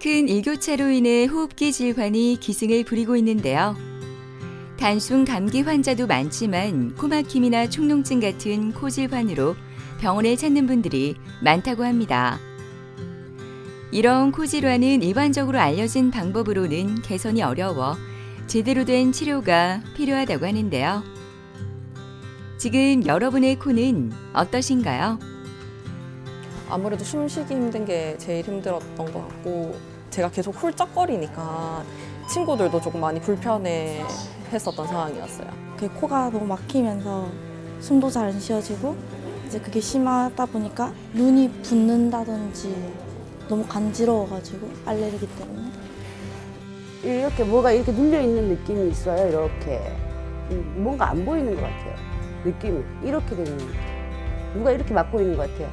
큰 일교차로 인해 호흡기 질환이 기승을 부리고 있는데요. 단순 감기 환자도 많지만 코막힘이나 축농증 같은 코 질환으로 병원을 찾는 분들이 많다고 합니다. 이런 코 질환은 일반적으로 알려진 방법으로는 개선이 어려워 제대로 된 치료가 필요하다고 하는데요. 지금 여러분의 코는 어떠신가요? 아무래도 숨쉬기 힘든 게 제일 힘들었던 것 같고 제가 계속 훌쩍거리니까 친구들도 조금 많이 불편해 했었던 상황이었어요. 그 코가 너무 막히면서 숨도 잘 안 쉬어지고 이제 그게 심하다 보니까 눈이 붓는다든지 너무 간지러워가지고 알레르기 때문에 이렇게 뭐가 이렇게 눌려 있는 느낌이 있어요. 이렇게 뭔가 안 보이는 것 같아요. 느낌이 이렇게 되는 누가 이렇게 막고 있는 것 같아요.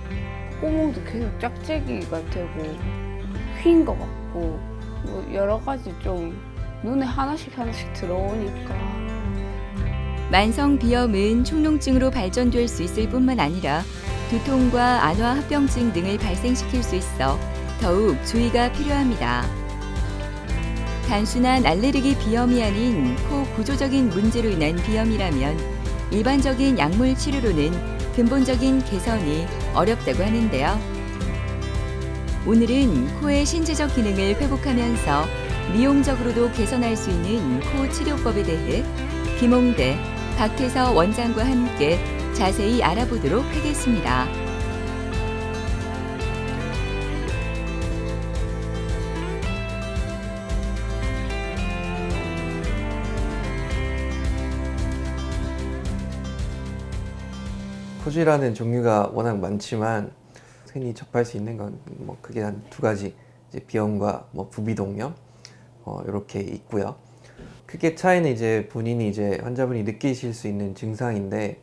구멍도 계속 짝짝이가 되고 휜 것 같고 뭐 여러 가지 좀 눈에 하나씩 들어오니까. 만성 비염은 축농증으로 발전될 수 있을 뿐만 아니라 두통과 안화 합병증 등을 발생시킬 수 있어 더욱 주의가 필요합니다. 단순한 알레르기 비염이 아닌 코 구조적인 문제로 인한 비염이라면 일반적인 약물 치료로는 근본적인 개선이 어렵다고 하는데요. 오늘은 코의 신체적 기능을 회복하면서 미용적으로도 개선할 수 있는 코 치료법에 대해 김홍대, 박태서 원장과 함께 자세히 알아보도록 하겠습니다. 코질환은 종류가 워낙 많지만 흔히 접할 수 있는 건 뭐 크게 한 두 가지, 이제 비염과 뭐 부비동염 이렇게 있고요. 크게 차이는 이제 본인이 이제 환자분이 느끼실 수 있는 증상인데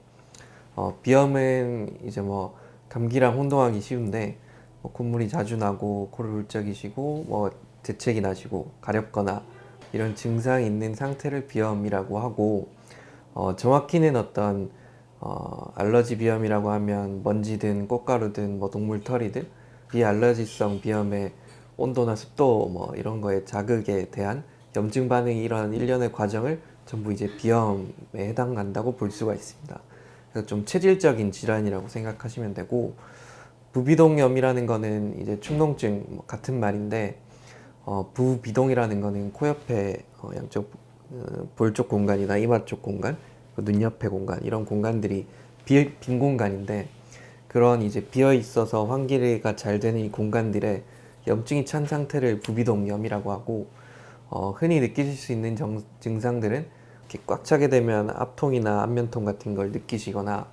비염은 이제 뭐 감기랑 혼동하기 쉬운데 뭐 콧물이 자주 나고 코를 울적이시고 뭐 재채기 나시고 가렵거나 이런 증상이 있는 상태를 비염이라고 하고 정확히는 어떤 알러지 비염이라고 하면 먼지든 꽃가루든 뭐 동물 털이든 비알러지성 비염의 온도나 습도 뭐 이런 거에 자극에 대한 염증 반응이 일어나는 일련의 과정을 전부 이제 비염에 해당한다고 볼 수가 있습니다. 그래서 좀 체질적인 질환이라고 생각하시면 되고, 부비동염이라는 거는 이제 축농증 뭐 같은 말인데 부비동이라는 거는 코 옆에 양쪽 볼 쪽 공간이나 이마 쪽 공간, 눈 옆에 공간 이런 공간들이 빈 공간인데 그런 이제 비어 있어서 환기가 잘 되는 이 공간들에 염증이 찬 상태를 부비동염이라고 하고 흔히 느끼실 수 있는 증상들은 이렇게 꽉 차게 되면 앞통이나 안면통 같은 걸 느끼시거나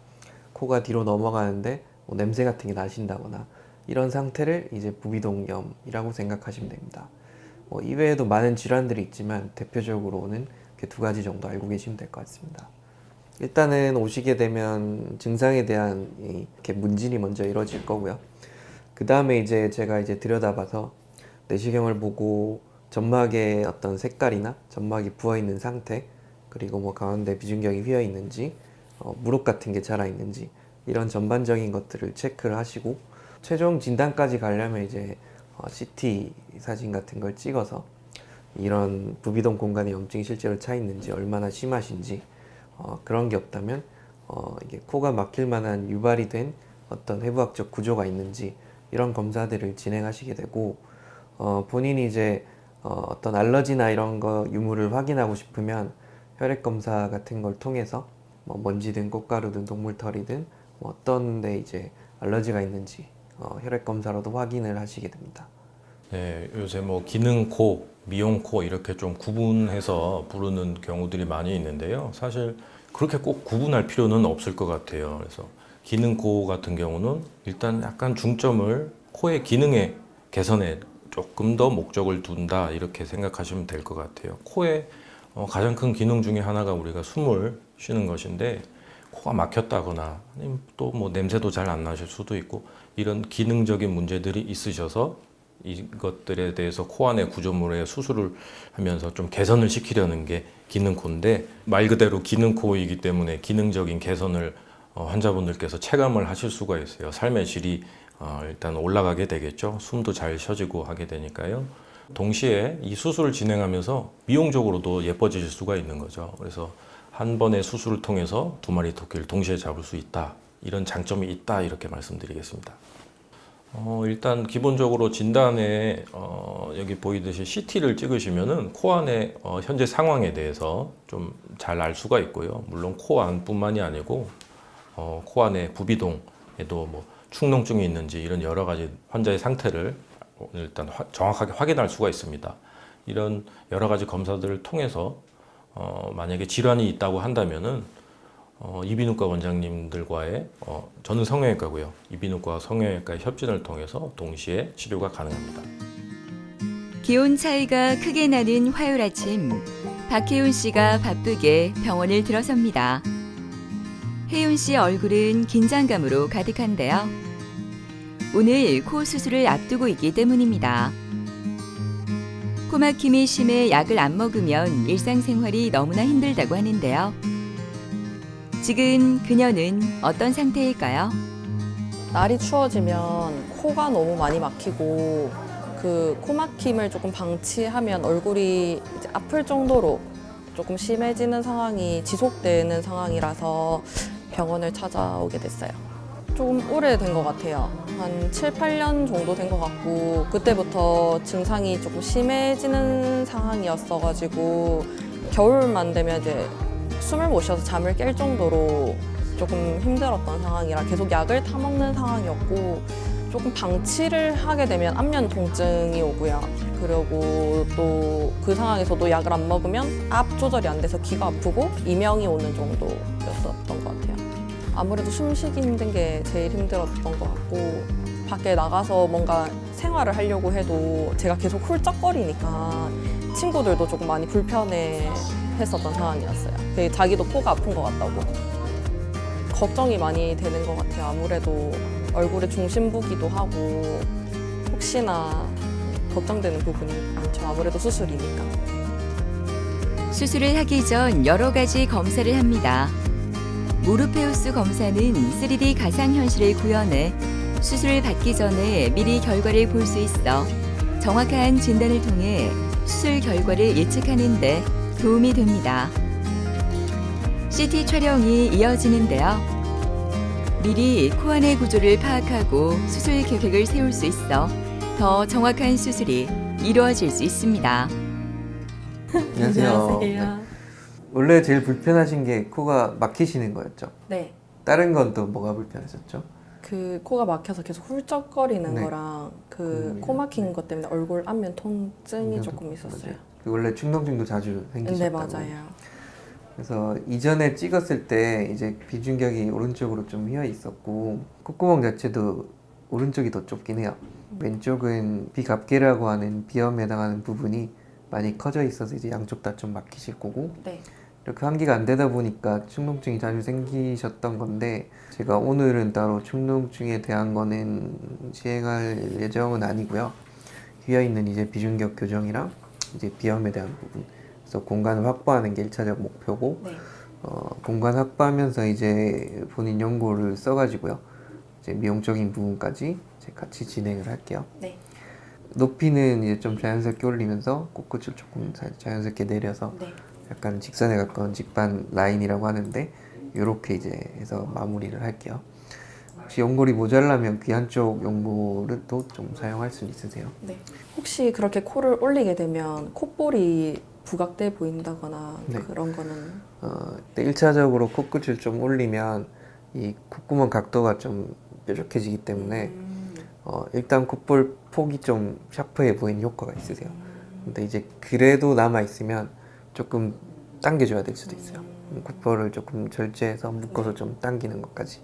코가 뒤로 넘어가는데 뭐 냄새 같은 게 나신다거나 이런 상태를 이제 부비동염이라고 생각하시면 됩니다. 이외에도 많은 질환들이 있지만 대표적으로는 이렇게 두 가지 정도 알고 계시면 될 것 같습니다. 일단은 오시게 되면 증상에 대한 이렇게 문진이 먼저 이루어질 거고요. 그 다음에 이제 제가 이제 들여다봐서 내시경을 보고 점막의 어떤 색깔이나 점막이 부어 있는 상태, 그리고 뭐 가운데 비중경이 휘어 있는지, 무릎 같은 게 자라 있는지 이런 전반적인 것들을 체크를 하시고 최종 진단까지 가려면 이제 CT 사진 같은 걸 찍어서 이런 부비동 공간에 염증이 실제로 차 있는지, 얼마나 심하신지, 그런 게 없다면 이게 코가 막힐 만한 유발이 된 어떤 해부학적 구조가 있는지 이런 검사들을 진행하시게 되고, 본인이 이제 어떤 알러지나 이런 거 유무를 확인하고 싶으면 혈액 검사 같은 걸 통해서 뭐 먼지든 꽃가루든 동물털이든 뭐 어떤 데 이제 알러지가 있는지 혈액 검사로도 확인을 하시게 됩니다. 네, 요새 뭐 기능코, 미용코 이렇게 좀 구분해서 부르는 경우들이 많이 있는데요. 사실 그렇게 꼭 구분할 필요는 없을 것 같아요. 그래서 기능코 같은 경우는 일단 약간 중점을 코의 기능의 개선에 조금 더 목적을 둔다 이렇게 생각하시면 될 것 같아요. 코의 가장 큰 기능 중에 하나가 우리가 숨을 쉬는 것인데 코가 막혔다거나 아니면 또 뭐 냄새도 잘 안 나실 수도 있고 이런 기능적인 문제들이 있으셔서 이것들에 대해서 코 안의 구조물에 수술을 하면서 좀 개선을 시키려는 게 기능코인데 말 그대로 기능코이기 때문에 기능적인 개선을 환자분들께서 체감을 하실 수가 있어요. 삶의 질이 일단 올라가게 되겠죠. 숨도 잘 쉬어지고 하게 되니까요. 동시에 이 수술을 진행하면서 미용적으로도 예뻐지실 수가 있는 거죠. 그래서 한 번의 수술을 통해서 두 마리 토끼를 동시에 잡을 수 있다. 이런 장점이 있다. 이렇게 말씀드리겠습니다. 일단 기본적으로 진단에 여기 보이듯이 CT를 찍으시면은 코 안의 현재 상황에 대해서 좀 잘 알 수가 있고요. 물론 코 안뿐만이 아니고 코 안의 부비동에도 뭐 축농증이 있는지 이런 여러 가지 환자의 상태를 일단 정확하게 확인할 수가 있습니다. 이런 여러 가지 검사들을 통해서 만약에 질환이 있다고 한다면은 이비인후과 원장님들과의 저는 성형외과고요. 이비인후과 성형외과의 협진을 통해서 동시에 치료가 가능합니다. 기온 차이가 크게 나는 화요일 아침, 박혜윤 씨가 바쁘게 병원을 들어섭니다. 혜윤 씨 얼굴은 긴장감으로 가득한데요. 오늘 코 수술을 앞두고 있기 때문입니다. 코 막힘이 심해 약을 안 먹으면 일상생활이 너무나 힘들다고 하는데요. 지금 그녀는 어떤 상태일까요? 날이 추워지면 코가 너무 많이 막히고 그 코 막힘을 조금 방치하면 얼굴이 이제 아플 정도로 조금 심해지는 상황이 지속되는 상황이라서 병원을 찾아오게 됐어요. 조금 오래된 것 같아요. 한 7, 8년 정도 된 것 같고 그때부터 증상이 조금 심해지는 상황이었어가지고 겨울만 되면 이제 숨을 못 쉬어서 잠을 깰 정도로 조금 힘들었던 상황이라 계속 약을 타먹는 상황이었고 조금 방치를 하게 되면 안면 통증이 오고요. 그리고 또 그 상황에서도 약을 안 먹으면 압 조절이 안 돼서 귀가 아프고 이명이 오는 정도였었던 것 같아요. 아무래도 숨쉬기 힘든 게 제일 힘들었던 것 같고 밖에 나가서 뭔가 생활을 하려고 해도 제가 계속 훌쩍거리니까 친구들도 조금 많이 불편해 했었던 상황이었어요. 자기도 코가 아픈 것 같다고. 걱정이 많이 되는 것 같아요. 아무래도 얼굴에 중심부기도 하고 혹시나 걱정되는 부분이 많죠. 아무래도 수술이니까. 수술을 하기 전 여러 가지 검사를 합니다. 모르페우스 검사는 3D 가상현실을 구현해 수술을 받기 전에 미리 결과를 볼 수 있어 정확한 진단을 통해 수술 결과를 예측하는 데 도움이 됩니다. CT 촬영이 이어지는데요. 미리 코 안의 구조를 파악하고 수술 계획을 세울 수 있어 더 정확한 수술이 이루어질 수 있습니다. 안녕하세요. 네. 원래 제일 불편하신 게 코가 막히시는 거였죠? 네. 다른 건 또 뭐가 불편하셨죠? 그 코가 막혀서 계속 훌쩍거리는 네. 거랑 그 코 막힌 것 때문에 얼굴 안면 통증이 조금 있었어요. 그 원래 축농증도 자주 생기셨다고. 네, 맞아요. 그래서 이전에 찍었을 때 이제 비중격이 오른쪽으로 좀 휘어 있었고 콧구멍 자체도 오른쪽이 더 좁긴 해요. 왼쪽은 비갑계라고 하는 비염에 해당하는 부분이 많이 커져 있어서 이제 양쪽 다 좀 막히실 거고 네. 이렇게 환기가 안 되다 보니까 축농증이 자주 생기셨던 건데 제가 오늘은 따로 축농증에 대한 거는 시행할 예정은 아니고요. 휘어 있는 이제 비중격 교정이랑 이제 비염에 대한 부분 그래서 공간을 확보하는 게 1차적 목표고 네. 공간 확보하면서 이제 본인 연고를 써가지고요 이제 미용적인 부분까지 이제 같이 진행을 할게요. 네. 높이는 이제 좀 자연스럽게 올리면서 코끝을 조금 자연스럽게 내려서 네. 약간 직선에 가까운 직반 라인이라고 하는데 이렇게 이제 해서 마무리를 할게요. 혹시 연골이 모자라면 귀 한쪽 연골을 또 좀 사용할 수 있으세요? 네. 혹시 그렇게 코를 올리게 되면 콧볼이 부각돼 보인다거나 네. 그런 거는 1차적으로 코끝을 좀 올리면 이 콧구멍 각도가 좀 뾰족해지기 때문에 일단 콧볼 폭이 좀 샤프해 보이는 효과가 있으세요. 근데 이제 그래도 남아 있으면 조금 당겨줘야 될 수도 있어요. 콧볼을 조금 절제해서 묶어서 좀 당기는 것까지.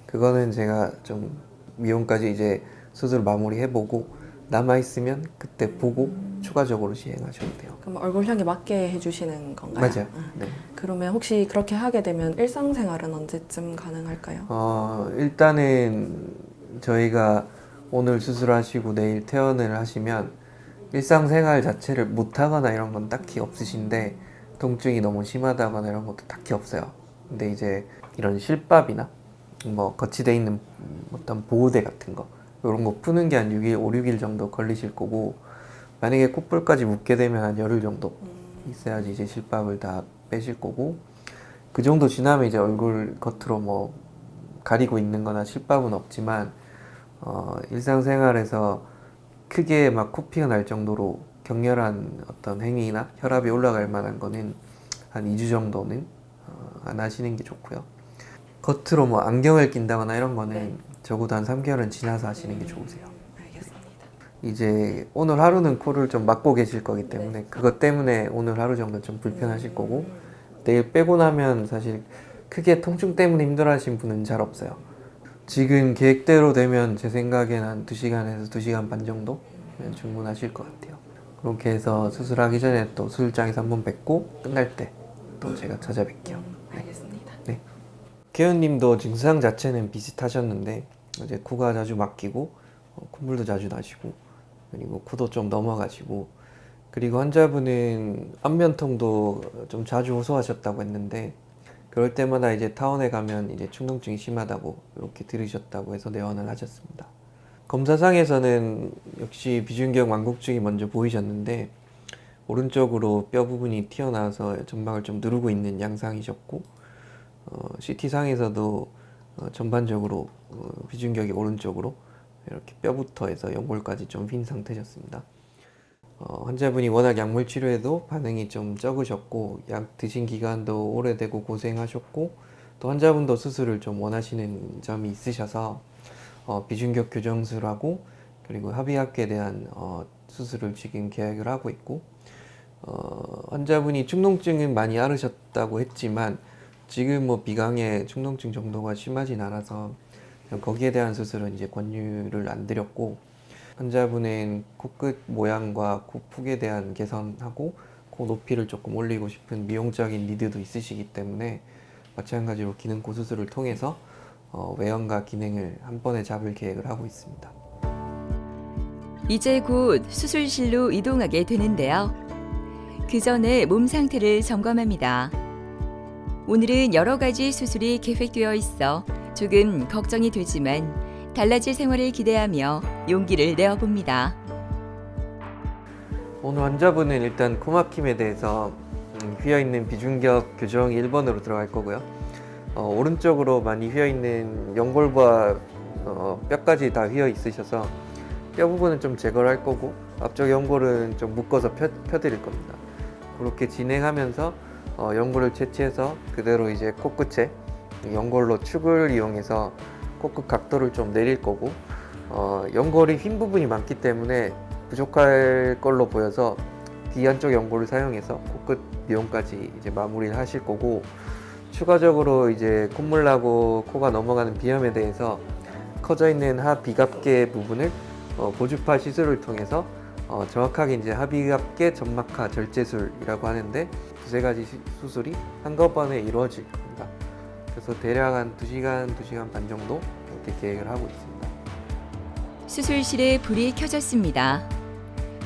그거는 제가 좀 미용까지 이제 수술 마무리해보고 남아 있으면 그때 보고 추가적으로 시행하셔도 돼요. 그럼 얼굴형에 맞게 해주시는 건가요? 맞아요. 네. 그러면 혹시 그렇게 하게 되면 일상생활은 언제쯤 가능할까요? 일단은 저희가 오늘 수술하시고 내일 퇴원을 하시면 일상생활 자체를 못하거나 이런 건 딱히 없으신데 통증이 너무 심하다거나 이런 것도 딱히 없어요. 근데 이제 이런 실밥이나 뭐 거치돼 있는 어떤 보호대 같은 거 이런 거 푸는 게 한 6일, 5, 6일 정도 걸리실 거고 만약에 콧볼까지 묻게 되면 한 열흘 정도 있어야지 이제 실밥을 다 빼실 거고, 그 정도 지나면 이제 얼굴 겉으로 뭐 가리고 있는 거나 실밥은 없지만 일상생활에서 크게 막 코피가 날 정도로 격렬한 어떤 행위나 혈압이 올라갈 만한 거는 한 2주 정도는 안 하시는 게 좋고요. 겉으로 뭐 안경을 낀다거나 이런 거는 적어도 한 3개월은 지나서 하시는 게 좋으세요. 알겠습니다. 이제 오늘 하루는 코를 좀 막고 계실 거기 때문에 그것 때문에 오늘 하루 정도 좀 불편하실 거고, 내일 빼고 나면 사실 크게 통증 때문에 힘들어하신 분은 잘 없어요. 지금 계획대로 되면 제 생각엔 한 2시간에서 2시간 반 정도 충분하실 것 같아요. 그렇게 해서 수술하기 전에 또 수술장에서 한번 뵙고 끝날 때 또 제가 찾아뵐게요. 알겠습니다. 네. 개연님도 증상 자체는 비슷하셨는데 이제 코가 자주 막히고 콧물도 자주 나시고 그리고 코도 좀 넘어가시고, 그리고 환자분은 안면통도 좀 자주 호소하셨다고 했는데 그럴 때마다 이제 타원에 가면 이제 충농증이 심하다고 이렇게 들으셨다고 해서 내원을 하셨습니다. 검사상에서는 역시 비중격 완곡증이 먼저 보이셨는데 오른쪽으로 뼈 부분이 튀어나와서 점막을 좀 누르고 있는 양상이셨고, CT상에서도 전반적으로 비중격이 오른쪽으로 이렇게 뼈부터 해서 연골까지 좀 휜 상태셨습니다. 환자분이 워낙 약물 치료에도 반응이 좀 적으셨고 약 드신 기간도 오래되고 고생하셨고, 또 환자분도 수술을 좀 원하시는 점이 있으셔서 비중격 교정술하고 그리고 합의학에 대한 수술을 지금 계획을 하고 있고, 환자분이 축농증은 많이 앓으셨다고 했지만 지금 뭐 비강의 축농증 정도가 심하진 않아서 거기에 대한 수술은 이제 권유를 안 드렸고, 환자분은 코끝 모양과 코폭에 대한 개선하고 코 높이를 조금 올리고 싶은 미용적인 니드도 있으시기 때문에 마찬가지로 기능코 수술을 통해서 외형과 기능을 한 번에 잡을 계획을 하고 있습니다. 이제 곧 수술실로 이동하게 되는데요. 그 전에 몸 상태를 점검합니다. 오늘은 여러 가지 수술이 계획되어 있어 조금 걱정이 되지만 달라질 생활을 기대하며 용기를 내어봅니다. 오늘 환자분은 일단 코막힘에 대해서 휘어있는 비중격 교정이 1번으로 들어갈 거고요. 오른쪽으로 많이 휘어있는 연골과 뼈까지 다 휘어 있으셔서 뼈 부분은 좀 제거를 할 거고 앞쪽 연골은 좀 묶어서 펴드릴 겁니다. 그렇게 진행하면서 연골을 채취해서 그대로 이제 코끝에 연골로 축을 이용해서 코끝 각도를 좀 내릴 거고, 연골이 휜 부분이 많기 때문에 부족할 걸로 보여서 뒤 안쪽 연골을 사용해서 코끝 미용까지 이제 마무리를 하실 거고, 추가적으로 이제 콧물 나고 코가 넘어가는 비염에 대해서 커져 있는 하비갑계 부분을 보주파 시술을 통해서 정확하게 이제 하비갑계 점막하 절제술이라고 하는데 두세 가지 수술이 한꺼번에 이루어질 겁니다. 그래서 대략 한 2시간, 2시간 반 정도 이렇게 계획을 하고 있습니다. 수술실에 불이 켜졌습니다.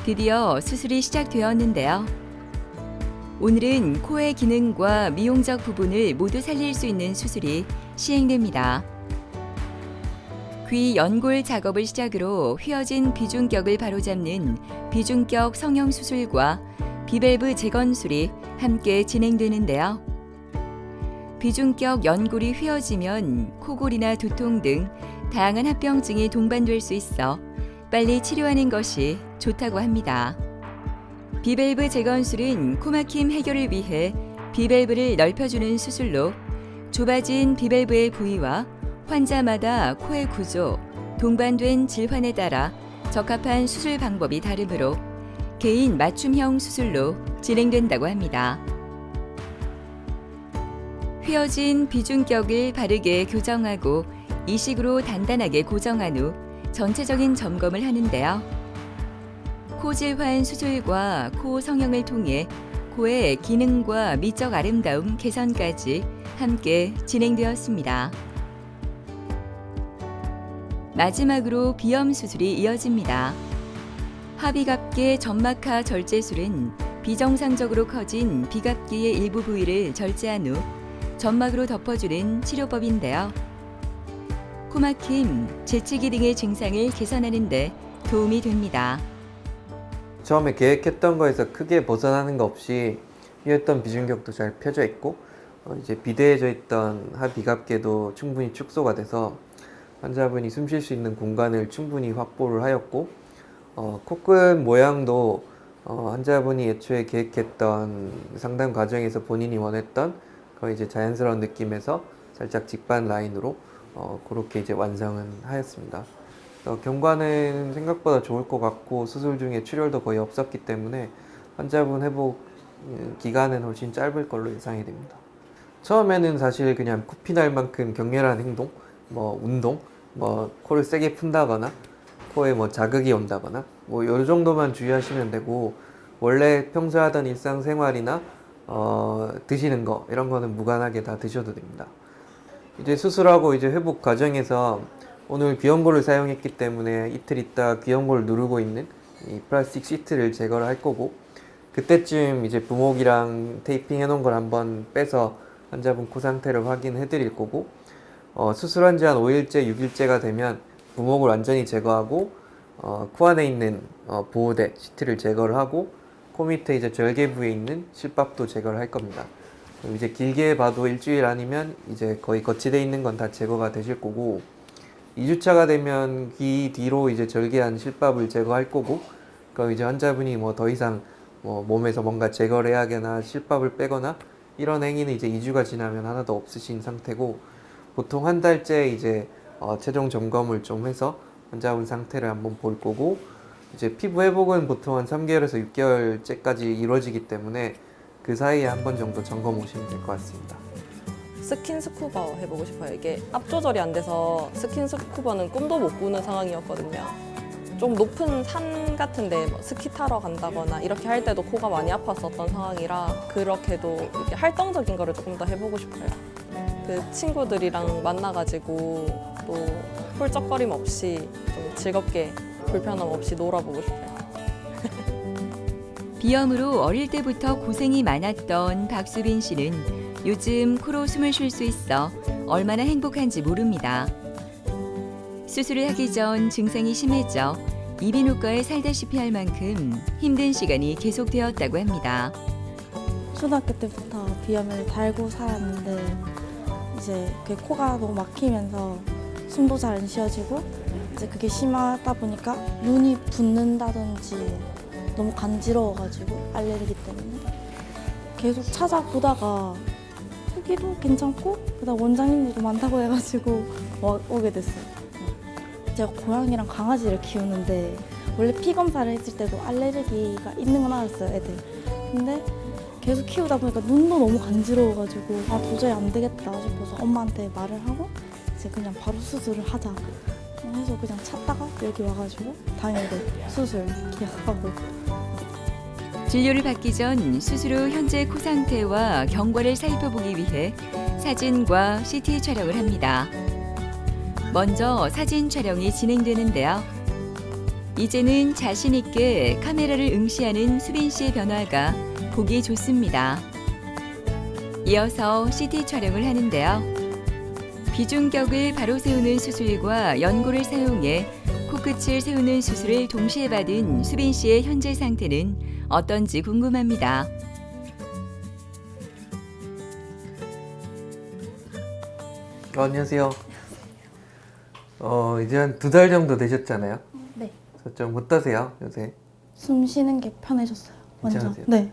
드디어 수술이 시작되었는데요. 오늘은 코의 기능과 미용적 부분을 모두 살릴 수 있는 수술이 시행됩니다. 귀 연골 작업을 시작으로 휘어진 비중격을 바로잡는 비중격 성형 수술과 비밸브 재건술이 함께 진행되는데요. 비중격 연골이 휘어지면 코골이나 두통 등 다양한 합병증이 동반될 수 있어 빨리 치료하는 것이 좋다고 합니다. 비밸브 재건술은 코막힘 해결을 위해 비밸브를 넓혀주는 수술로 좁아진 비밸브의 부위와 환자마다 코의 구조, 동반된 질환에 따라 적합한 수술 방법이 다르므로 개인 맞춤형 수술로 진행된다고 합니다. 휘어진 비중격을 바르게 교정하고 이식으로 단단하게 고정한 후 전체적인 점검을 하는데요. 코 질환 수술과 코 성형을 통해 코의 기능과 미적 아름다움 개선까지 함께 진행되었습니다. 마지막으로 비염 수술이 이어집니다. 하비갑계 점막하 절제술은 비정상적으로 커진 비갑기의 일부 부위를 절제한 후 점막으로 덮어주는 치료법인데요. 코막힘, 재채기 등의 증상을 개선하는 데 도움이 됩니다. 처음에 계획했던 거에서 크게 벗어나는 거 없이 휘었던 비중격도 잘 펴져 있고 이제 비대해져 있던 하비갑계도 충분히 축소가 돼서 환자분이 숨 쉴 수 있는 공간을 충분히 확보를 하였고 코끝 모양도 환자분이 애초에 계획했던 상담 과정에서 본인이 원했던 거의 이제 자연스러운 느낌에서 살짝 직반 라인으로 그렇게 이제 완성은 하였습니다. 경과는 생각보다 좋을 것 같고 수술 중에 출혈도 거의 없었기 때문에 환자분 회복 기간은 훨씬 짧을 걸로 예상이 됩니다. 처음에는 사실 그냥 코피 날 만큼 격렬한 행동, 뭐 운동, 뭐 코를 세게 푼다거나 코에 뭐 자극이 온다거나 뭐 요 정도만 주의하시면 되고 원래 평소 하던 일상생활이나 드시는 거 이런 거는 무관하게 다 드셔도 됩니다. 이제 수술하고 이제 회복 과정에서 오늘 비원고를 사용했기 때문에 이틀 있다 비원고를 누르고 있는 이 플라스틱 시트를 제거를 할 거고 그때쯤 이제 부목이랑 테이핑 해놓은 걸 한번 빼서 환자분 코 상태를 확인해 드릴 거고 수술한 지 한 5일째, 6일째가 되면 부목을 완전히 제거하고 코 안에 있는 보호대 시트를 제거를 하고 코 밑에 이제 절개 부에 있는 실밥도 제거를 할 겁니다. 그럼 이제 길게 봐도 일주일 아니면 이제 거의 거치돼 있는 건 다 제거가 되실 거고 2주차가 되면 귀 뒤로 이제 절개한 실밥을 제거할 거고 그럼 이제 환자분이 뭐 더 이상 뭐 몸에서 뭔가 제거를 해야 하거나 실밥을 빼거나 이런 행위는 이제 2주가 지나면 하나도 없으신 상태고 보통 한 달째 이제 최종 점검을 좀 해서 환자분 상태를 한번 볼 거고 이제 피부 회복은 보통 한 3개월에서 6개월째까지 이루어지기 때문에 그 사이에 한 번 정도 점검 오시면 될 것 같습니다. 스킨 스쿠버 해보고 싶어요. 이게 앞 조절이 안 돼서 스킨 스쿠버는 꿈도 못 꾸는 상황이었거든요. 좀 높은 산 같은데 뭐 스키 타러 간다거나 이렇게 할 때도 코가 많이 아팠었던 상황이라 그렇게도 이렇게 활동적인 거를 조금 더 해보고 싶어요. 그 친구들이랑 만나가지고 또 훌쩍거림 없이 좀 즐겁게 불편함 없이 놀아보고 싶어요. 비염으로 어릴 때부터 고생이 많았던 박수빈 씨는 요즘 코로 숨을 쉴 수 있어 얼마나 행복한지 모릅니다. 수술을 하기 전 증상이 심해져 이비인후과에 살다시피 할 만큼 힘든 시간이 계속되었다고 합니다. 초등학교 때부터 비염을 달고 살았는데 이제 그 코가 너무 막히면서 숨도 잘 안 쉬어지고 이제 그게 심하다 보니까 눈이 붓는다든지 너무 간지러워가지고 알레르기 때문에 계속 찾아보다가 후기도 괜찮고 그다음 원장님들도 많다고 해가지고 오게 됐어요. 제가 고양이랑 강아지를 키우는데 원래 피 검사를 했을 때도 알레르기가 있는 건 알았어요, 애들. 근데 계속 키우다 보니까 눈도 너무 간지러워가지고 아 도저히 안 되겠다 싶어서 엄마한테 말을 하고 이제 그냥 바로 수술을 하자 해서 그냥 찾다가 여기 와가지고 당일에 수술 기약하고. 진료를 받기 전 수술 후 현재 코 상태와 경과를 살펴보기 위해 사진과 CT 촬영을 합니다. 먼저 사진 촬영이 진행되는데요. 이제는 자신 있게 카메라를 응시하는 수빈 씨의 변화가 보기 좋습니다. 이어서 CT 촬영을 하는데요. 비중격을 바로 세우는 수술과 연고를 사용해 코끝을 세우는 수술을 동시에 받은 수빈 씨의 현재 상태는 어떤지 궁금합니다. 안녕하세요. 이제 한 2달 정도 되셨잖아요. 네. 그래서 좀 어떠세요, 요새? 숨 쉬는 게 편해졌어요. 완전. 괜찮으세요? 네.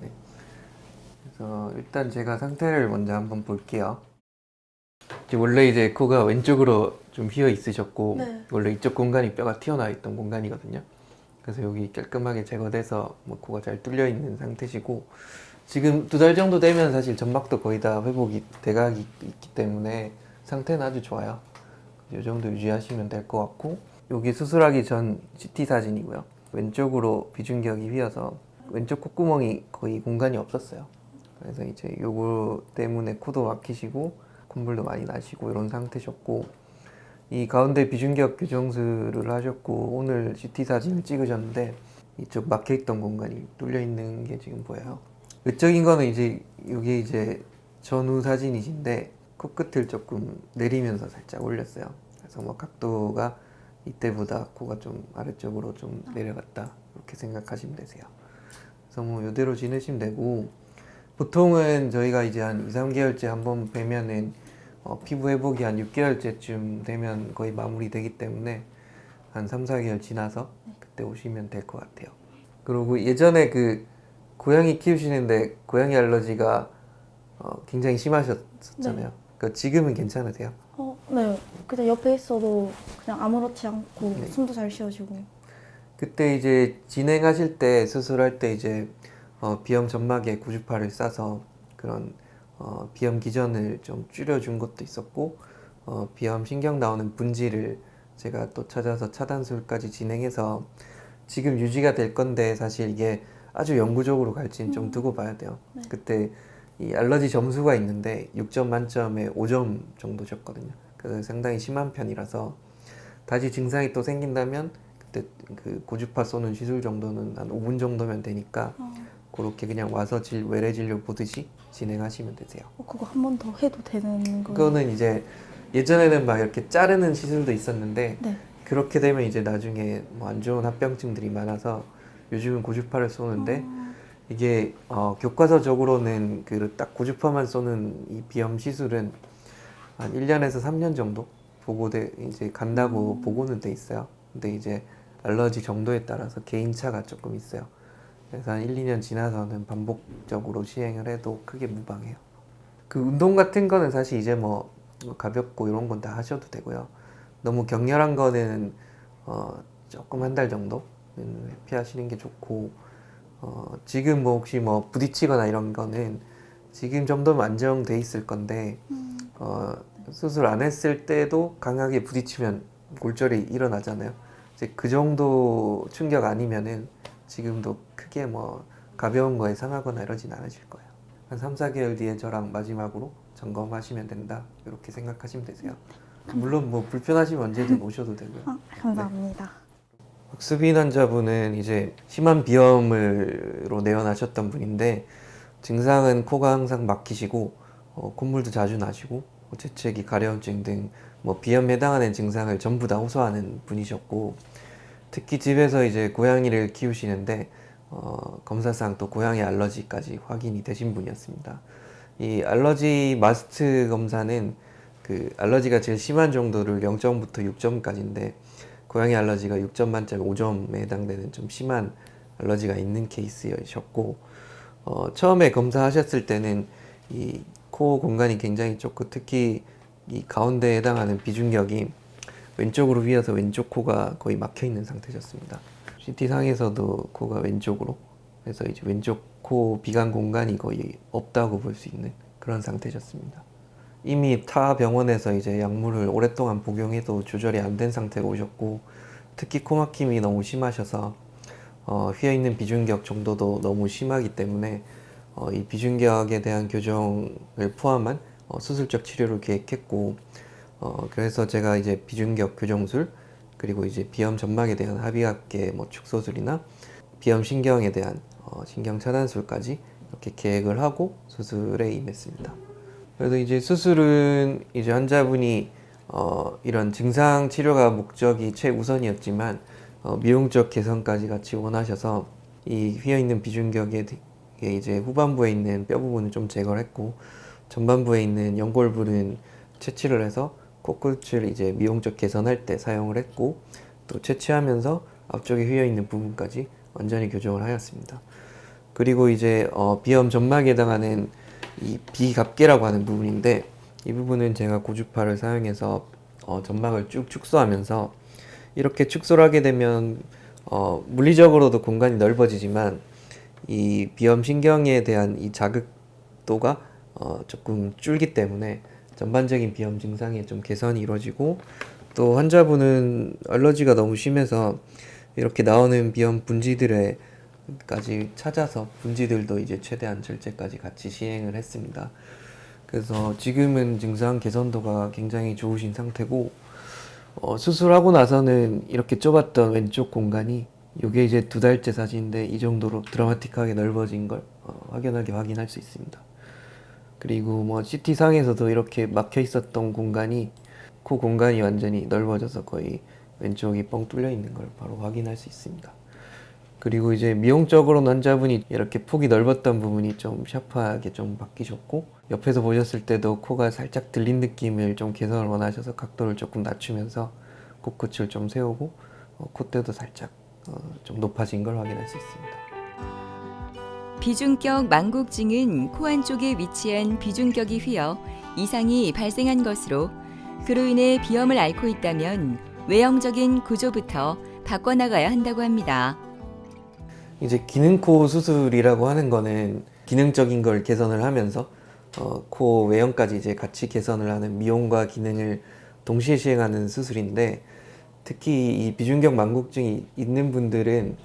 그래서 일단 제가 상태를 먼저 한번 볼게요. 원래 이제 코가 왼쪽으로 좀 휘어 있으셨고 네. 원래 이쪽 공간이 뼈가 튀어나와 있던 공간이거든요. 그래서 여기 깔끔하게 제거돼서 뭐 코가 잘 뚫려 있는 상태시고 지금 2달 정도 되면 사실 점막도 거의 다 회복이 돼가기 있기 때문에 상태는 아주 좋아요. 이 정도 유지하시면 될 것 같고 여기 수술하기 전 CT 사진이고요. 왼쪽으로 비중격이 휘어서 왼쪽 콧구멍이 거의 공간이 없었어요. 그래서 이제 요거 때문에 코도 막히시고 콧물도 많이 나시고 이런 상태셨고 이 가운데 비중격 교정술을 하셨고 오늘 CT 사진을 찍으셨는데 이쪽 막혀있던 공간이 뚫려 있는 게 지금 보여요. 외적인 거는 이제 이게 이제 전후 사진이신데 코끝을 조금 내리면서 살짝 올렸어요. 그래서 뭐 각도가 이때보다 코가 좀 아래쪽으로 좀 내려갔다 이렇게 생각하시면 되세요. 그래서 뭐 이대로 지내시면 되고, 보통은 저희가 이제 한 2, 3개월째 한번 뵈면은 피부 회복이 한 6개월째쯤 되면 거의 마무리되기 때문에 한 3, 4개월 지나서 그때 오시면 될 것 같아요. 그리고 예전에 그 고양이 키우시는데 고양이 알러지가 굉장히 심하셨잖아요. 그러니까 지금은 괜찮으세요? 네. 그냥 옆에 있어도 그냥 아무렇지 않고 네. 숨도 잘 쉬어지고. 그때 이제 진행하실 때 수술할 때 이제 비염 점막에 고주파를 싸서 그런 비염 기전을 좀 줄여준 것도 있었고, 비염 신경 나오는 분지를 제가 또 찾아서 차단술까지 진행해서 지금 유지가 될 건데, 사실 이게 아주 영구적으로 갈지는 좀 두고 봐야 돼요. 네. 그때 이 알러지 점수가 있는데 6점 만점에 5점 정도 줬거든요. 그래서 상당히 심한 편이라서 다시 증상이 또 생긴다면 그때 그 고주파 쏘는 시술 정도는 한 5분 정도면 되니까 그렇게 그냥 와서 외래 진료 보듯이 진행하시면 되세요. 그거 한 번 더 해도 되는 거예요? 그거는 이제 예전에는 막 이렇게 자르는 시술도 있었는데, 네. 그렇게 되면 이제 나중에 뭐 안 좋은 합병증들이 많아서 요즘은 고주파를 쏘는데, 이게 교과서적으로는 그 딱 고주파만 쏘는 이 비염 시술은 한 1년에서 3년 정도 이제 간다고 보고는 돼 있어요. 근데 이제 알러지 정도에 따라서 개인차가 조금 있어요. 그래서 한 1, 2년 지나서는 반복적으로 시행을 해도 크게 무방해요. 그 운동 같은 거는 사실 이제 뭐 가볍고 이런 건 다 하셔도 되고요. 너무 격렬한 거는 조금 한 달 정도는 회피하시는 게 좋고, 지금 뭐 혹시 뭐 부딪히거나 이런 거는 지금 정도면 안정돼 있을 건데, 수술 안 했을 때도 강하게 부딪히면 골절이 일어나잖아요. 이제 그 정도 충격 아니면은 지금도 크게 뭐 가벼운 거에 상하거나 이러진 않으실 거예요. 한 3, 4개월 뒤에 저랑 마지막으로 점검하시면 된다, 이렇게 생각하시면 되세요. 물론 뭐 불편하시면 언제든 오셔도 되고요. 감사합니다. 박수빈 환자분은 이제 심한 비염으로 내원하셨던 분인데, 증상은 코가 항상 막히시고 콧물도 자주 나시고 재채기, 가려움증 등 뭐 비염에 해당하는 증상을 전부 다 호소하는 분이셨고, 특히 집에서 이제 고양이를 키우시는데 검사상 또 고양이 알러지까지 확인이 되신 분이었습니다. 이 알러지 마스트 검사는 그 알러지가 제일 심한 정도를 0점부터 6점까지인데, 고양이 알러지가 6점 만점에 5점에 해당되는 좀 심한 알러지가 있는 케이스였고, 처음에 검사하셨을 때는 이 코 공간이 굉장히 좁고, 특히 이 가운데에 해당하는 비중격이 왼쪽으로 휘어서 왼쪽 코가 거의 막혀 있는 상태셨습니다. CT 상에서도 코가 왼쪽으로, 그래서 이제 왼쪽 코 비강 공간이 거의 없다고 볼 수 있는 그런 상태셨습니다. 이미 타 병원에서 이제 약물을 오랫동안 복용해도 조절이 안 된 상태로 오셨고, 특히 코막힘이 너무 심하셔서 휘어있는 비중격 정도도 너무 심하기 때문에 이 비중격에 대한 교정을 포함한 수술적 치료를 계획했고, 그래서 제가 이제 비중격 교정술, 그리고 이제 비염 점막에 대한 합의합계 뭐 축소술이나 비염 신경에 대한 신경 차단술까지 이렇게 계획을 하고 수술에 임했습니다. 그래서 이제 수술은 이제 환자분이 이런 증상 치료가 목적이 최우선이었지만 미용적 개선까지 같이 원하셔서 이 휘어있는 비중격에 이제 후반부에 있는 뼈 부분을 좀 제거를 했고, 전반부에 있는 연골부는 채취를 해서 코끝을 이제 미용적 개선할 때 사용을 했고, 또 채취하면서 앞쪽에 휘어있는 부분까지 완전히 교정을 하였습니다. 그리고 이제 비염 점막에 해당하는 이 비갑계라고 하는 부분인데, 이 부분은 제가 고주파를 사용해서 점막을 쭉 축소하면서, 이렇게 축소를 하게 되면 물리적으로도 공간이 넓어지지만 이 비염 신경에 대한 이 자극도가 조금 줄기 때문에 전반적인 비염 증상에 좀 개선이 이루어지고, 또 환자분은 알러지가 너무 심해서 이렇게 나오는 비염 분지들에까지 찾아서 분지들도 이제 최대한 절제까지 같이 시행을 했습니다. 그래서 지금은 증상 개선도가 굉장히 좋으신 상태고, 수술하고 나서는 이렇게 좁았던 왼쪽 공간이, 이게 이제 2달째 사진인데 이 정도로 드라마틱하게 넓어진 걸 확연하게 확인할 수 있습니다. 그리고 뭐 CT 상에서도 이렇게 막혀 있었던 공간이, 코 공간이 완전히 넓어져서 거의 왼쪽이 뻥 뚫려 있는 걸 바로 확인할 수 있습니다. 그리고 이제 미용적으로는 환자분이 이렇게 폭이 넓었던 부분이 좀 샤프하게 좀 바뀌셨고, 옆에서 보셨을 때도 코가 살짝 들린 느낌을 좀 개선을 원하셔서 각도를 조금 낮추면서 코끝을 좀 세우고 콧대도 살짝 좀 높아진 걸 확인할 수 있습니다. 비중격 망곡증은 코 안쪽에 위치한 비중격이 휘어 이상이 발생한 것으로, 그로 인해 비염을 앓고 있다면 외형적인 구조부터 바꿔나가야 한다고 합니다. 이제 기능코 수술이라고 하는 거는 기능적인 걸 개선을 하면서 코 외형까지 이제 같이 개선을 하는 미용과 기능을 동시에 시행하는 수술인데, 특히 이 비중격 망곡증이 있는 분들은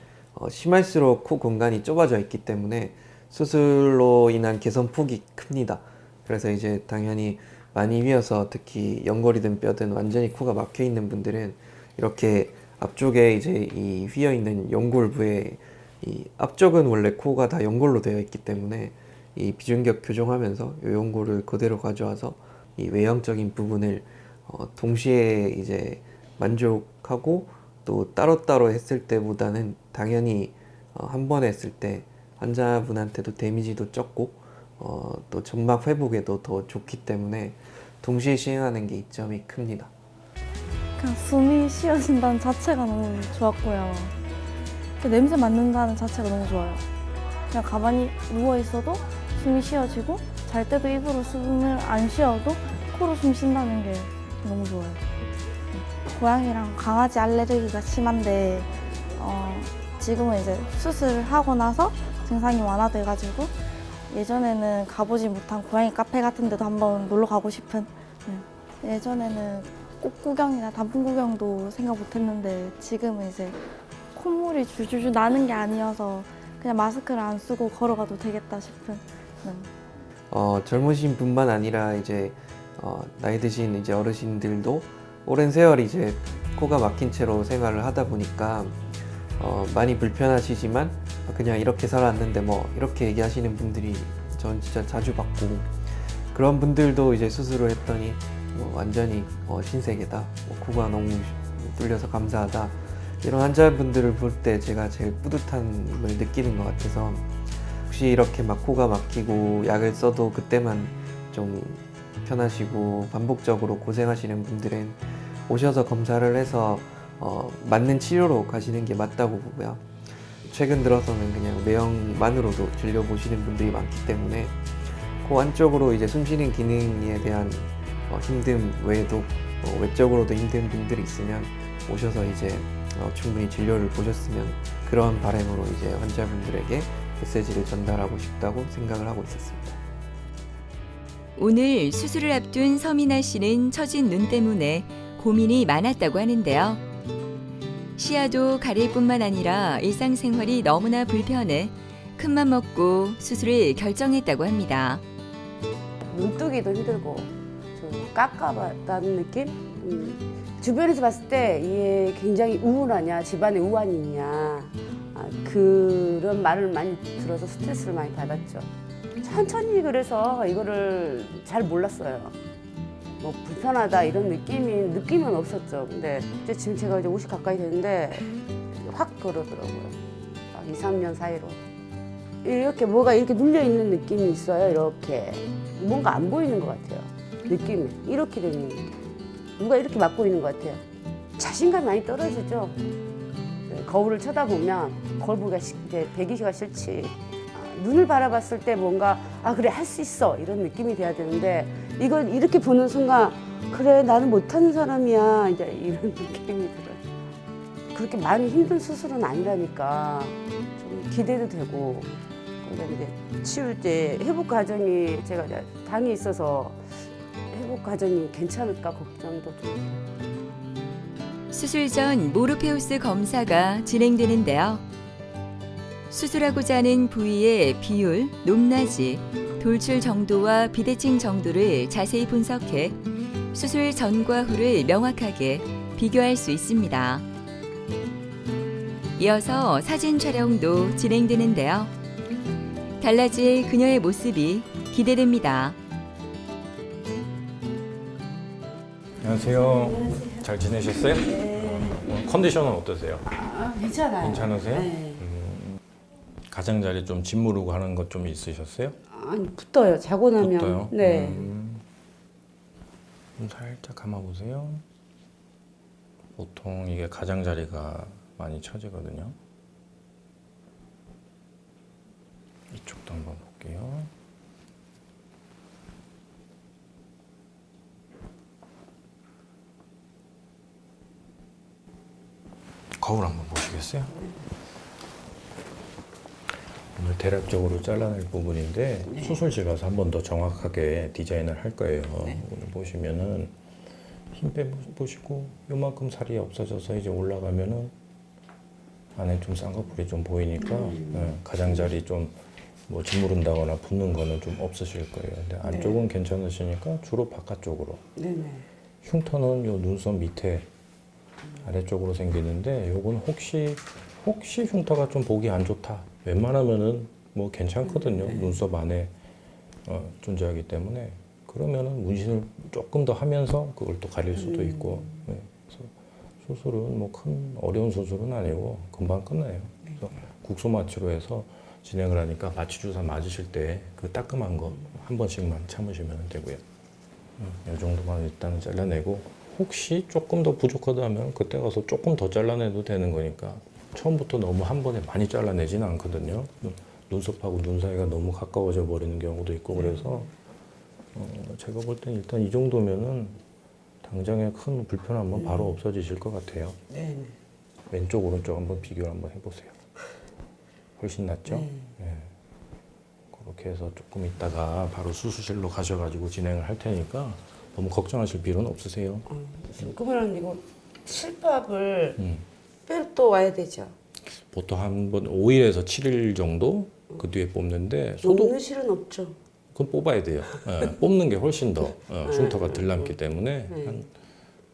심할수록 코 공간이 좁아져 있기 때문에 수술로 인한 개선 폭이 큽니다. 그래서 이제 당연히 많이 휘어서 특히 연골이든 뼈든 완전히 코가 막혀 있는 분들은 이렇게 앞쪽에 이제 이 휘어 있는 연골부에, 이 앞쪽은 원래 코가 다 연골로 되어 있기 때문에 이 비중격 교정하면서 이 연골을 그대로 가져와서 이 외형적인 부분을 동시에 이제 만족하고, 또 따로따로 했을 때보다는 당연히 한 번에 했을 때 환자분한테도 데미지도 적고 또 점막 회복에도 더 좋기 때문에 동시에 시행하는 게 이점이 큽니다. 그냥 숨이 쉬어진다는 자체가 너무 좋았고요. 그 냄새 맡는다는 자체가 너무 좋아요. 그냥 가만히 누워 있어도 숨이 쉬어지고, 잘 때도 입으로 숨을 안 쉬어도 코로 숨 쉰다는 게 너무 좋아요. 고양이랑 강아지 알레르기가 심한데 지금은 이제 수술을 하고 나서 증상이 완화돼가지고 예전에는 가보지 못한 고양이 카페 같은 데도 한번 놀러 가고 싶은, 예전에는 꽃 구경이나 단풍 구경도 생각 못했는데 지금은 이제 콧물이 줄줄줄 나는 게 아니어서 그냥 마스크를 안 쓰고 걸어가도 되겠다 싶은. 젊으신 분만 아니라 이제 나이 드신 이제 어르신들도 오랜 세월 이제 코가 막힌 채로 생활을 하다 보니까 많이 불편하시지만 그냥 이렇게 살았는데 뭐 이렇게 얘기하시는 분들이 전 진짜 자주 봤고, 그런 분들도 이제 수술을 했더니 완전히 신세계다, 코가 너무 뚫려서 감사하다, 이런 환자분들을 볼 때 제가 제일 뿌듯함을 느끼는 것 같아서, 혹시 이렇게 막 코가 막히고 약을 써도 그때만 좀 편하시고 반복적으로 고생하시는 분들은 오셔서 검사를 해서 맞는 치료로 가시는 게 맞다고 보고요. 최근 들어서는 그냥 외형만으로도 진료보시는 분들이 많기 때문에 코 안쪽으로 이제 숨쉬는 기능에 대한 힘듦 외에도 외적으로도 힘든 분들이 있으면 오셔서 이제 충분히 진료를 보셨으면, 그런 바람으로 이제 환자분들에게 메시지를 전달하고 싶다고 생각을 하고 있었습니다. 오늘 수술을 앞둔 서민아 씨는 처진 눈 때문에 고민이 많았다고 하는데요. 시야도 가릴 뿐만 아니라 일상생활이 너무나 불편해 큰맘 먹고 수술을 결정했다고 합니다. 눈뜨기도 힘들고 좀 깝깝하다는 느낌? 주변에서 봤을 때 이게 굉장히 우울하냐, 집안에 우환이 있냐, 그런 말을 많이 들어서 스트레스를 많이 받았죠. 천천히 그래서 이거를 잘 몰랐어요. 뭐 불편하다 이런 느낌은 없었죠. 근데 이제 지금 제가 이제 50 가까이 됐는데 확 그러더라고요. 2, 3년 사이로. 이렇게 뭐가 이렇게 눌려 있는 느낌이 있어요. 이렇게 뭔가 안 보이는 것 같아요. 느낌이 이렇게 되는 느낌. 누가 이렇게 맡고 있는 것 같아요. 자신감이 많이 떨어지죠. 거울을 쳐다보면 거울 보기가 이제 배기가 싫지. 눈을 바라봤을 때 뭔가 그래 할 수 있어 이런 느낌이 돼야 되는데, 이걸 이렇게 보는 순간 그래 나는 못하는 사람이야 이제 이런 느낌이 들어요. 그렇게 많이 힘든 수술은 아니라니까 좀 기대도 되고, 근데 이제 치울 때 회복 과정이 제가 이제 당이 있어서 회복 과정이 괜찮을까 걱정도 좀. 수술 전 모르페우스 검사가 진행되는데요. 수술하고자 하는 부위의 비율, 높낮이, 돌출 정도와 비대칭 정도를 자세히 분석해 수술 전과 후를 명확하게 비교할 수 있습니다. 이어서 사진 촬영도 진행되는데요. 달라질 그녀의 모습이 기대됩니다. 안녕하세요. 잘 지내셨어요? 컨디션은 어떠세요? 괜찮아요. 괜찮으세요? 네. 가장자리 좀 짓무르고 하는 것 좀 있으셨어요? 아니 붙어요. 자고 나면. 붙어요? 네. 좀 살짝 감아보세요. 보통 이게 가장자리가 많이 처지거든요. 이쪽도 한번 볼게요. 거울 한번 보시겠어요? 오늘 대략적으로 잘라낼 부분인데 수술실 가서 한 번 더 정확하게 디자인을 할 거예요. 오늘 보시면은 힘 빼보시고 요만큼 살이 없어져서 이제 올라가면은 안에 좀 쌍꺼풀이 좀 보이니까 가장자리 좀 뭐 짓무른다거나 붓는 거는 좀 없으실 거예요. 근데 안쪽은 괜찮으시니까 주로 바깥쪽으로. 네네. 흉터는 요 눈썹 밑에 아래쪽으로 생기는데 요건 혹시 흉터가 좀 보기 안 좋다. 웬만하면은 뭐 괜찮거든요. 눈썹 안에 존재하기 때문에 그러면은 문신을 조금 더 하면서 그걸 또 가릴 수도 있고. 네. 그래서 수술은 뭐 큰 어려운 수술은 아니고 금방 끝나요. 그래서 국소 마취로 해서 진행을 하니까 마취 주사 맞으실 때 그 따끔한 거 한 번씩만 참으시면 되고요. 이 정도만 일단 잘라내고 혹시 조금 더 부족하다면 그때 가서 조금 더 잘라내도 되는 거니까 처음부터 너무 한 번에 많이 잘라내지는 않거든요. 눈썹하고 눈 사이가 너무 가까워져 버리는 경우도 있고 그래서 제가 볼 땐 일단 이 정도면은 당장의 큰 불편함은 바로 없어지실 것 같아요. 네네. 왼쪽 오른쪽 한번 비교를 한번 해보세요. 훨씬 낫죠? 네. 그렇게 해서 조금 있다가 바로 수술실로 가셔가지고 진행을 할 테니까 너무 걱정하실 필요는 없으세요. 그러면 이거 실밥을 빼러 또 와야 되죠. 보통 한 번 5일에서 7일 정도 그 뒤에 뽑는데 소독 녹는 실은 없죠. 그건 뽑아야 돼요. 예, 뽑는 게 훨씬 더 흉터가 덜 남기 때문에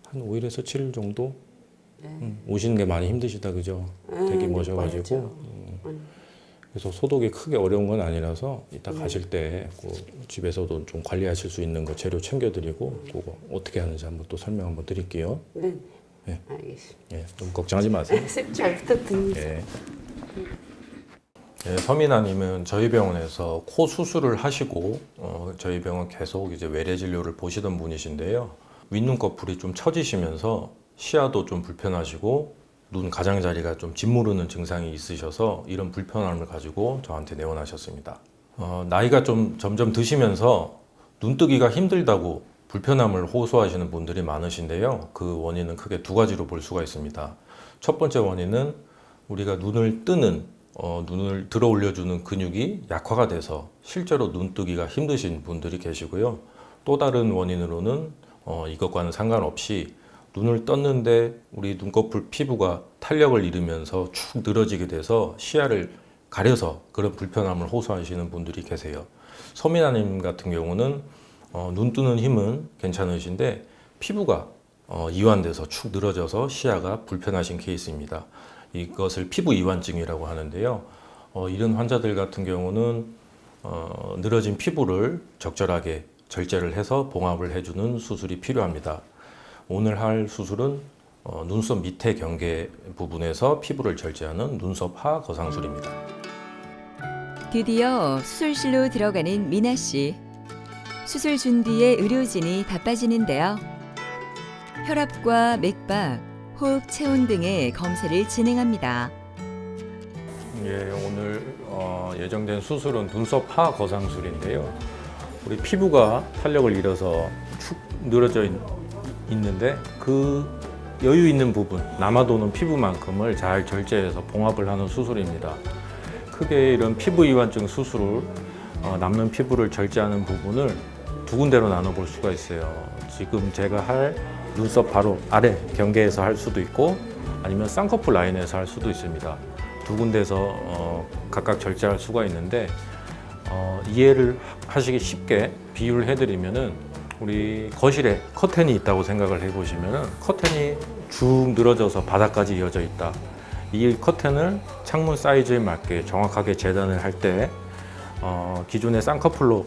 한 5일에서 7일 정도 오시는 게 많이 힘드시다 그죠? 되게 모셔가지고 그래서 소독이 크게 어려운 건 아니라서 이따 가실 때 집에서도 좀 관리하실 수 있는 거 재료 챙겨드리고 그거 어떻게 하는지 한번 또 설명 한번 드릴게요. 네. 네. 알겠습니다. 예, 너무 걱정하지 마세요. 선생님 잘 부탁드립니다. 예. 예, 서민아님은 저희 병원에서 코 수술을 하시고 저희 병원 계속 이제 외래 진료를 보시던 분이신데요. 윗눈꺼풀이 좀 처지시면서 시야도 좀 불편하시고 눈 가장자리가 좀 짓무르는 증상이 있으셔서 이런 불편함을 가지고 저한테 내원하셨습니다. 나이가 좀 점점 드시면서 눈뜨기가 힘들다고 불편함을 호소하시는 분들이 많으신데요. 그 원인은 크게 두 가지로 볼 수가 있습니다. 첫 번째 원인은 우리가 눈을 뜨는 눈을 들어 올려주는 근육이 약화가 돼서 실제로 눈뜨기가 힘드신 분들이 계시고요. 또 다른 원인으로는 이것과는 상관없이 눈을 떴는데 우리 눈꺼풀 피부가 탄력을 잃으면서 축 늘어지게 돼서 시야를 가려서 그런 불편함을 호소하시는 분들이 계세요. 서민아님 같은 경우는 눈 뜨는 힘은 괜찮으신데 피부가 이완돼서 축 늘어져서 시야가 불편하신 케이스입니다. 이것을 피부 이완증이라고 하는데요. 이런 환자들 같은 경우는 늘어진 피부를 적절하게 절제를 해서 봉합을 해주는 수술이 필요합니다. 오늘 할 수술은 눈썹 밑에 경계 부분에서 피부를 절제하는 눈썹 하 거상술입니다. 드디어 수술실로 들어가는 미나 씨. 수술 준비에 의료진이 바빠지는데요. 혈압과 맥박, 호흡 체온 등의 검사를 진행합니다. 예, 오늘 예정된 수술은 눈썹 하 거상술인데요. 우리 피부가 탄력을 잃어서 축 늘어져 있는데 그 여유 있는 부분, 남아도는 피부만큼을 잘 절제해서 봉합을 하는 수술입니다. 크게 이런 피부 이완증 수술을 남는 피부를 절제하는 부분을 두 군데로 나눠볼 수가 있어요. 지금 제가 할 눈썹 바로 아래 경계에서 할 수도 있고 아니면 쌍꺼풀 라인에서 할 수도 있습니다. 두 군데서 각각 절제할 수가 있는데 이해를 하시기 쉽게 비유를 해드리면은 우리 거실에 커튼이 있다고 생각을 해보시면은 커튼이 쭉 늘어져서 바닥까지 이어져 있다. 이 커튼을 창문 사이즈에 맞게 정확하게 재단을 할 때 기존의 쌍꺼풀로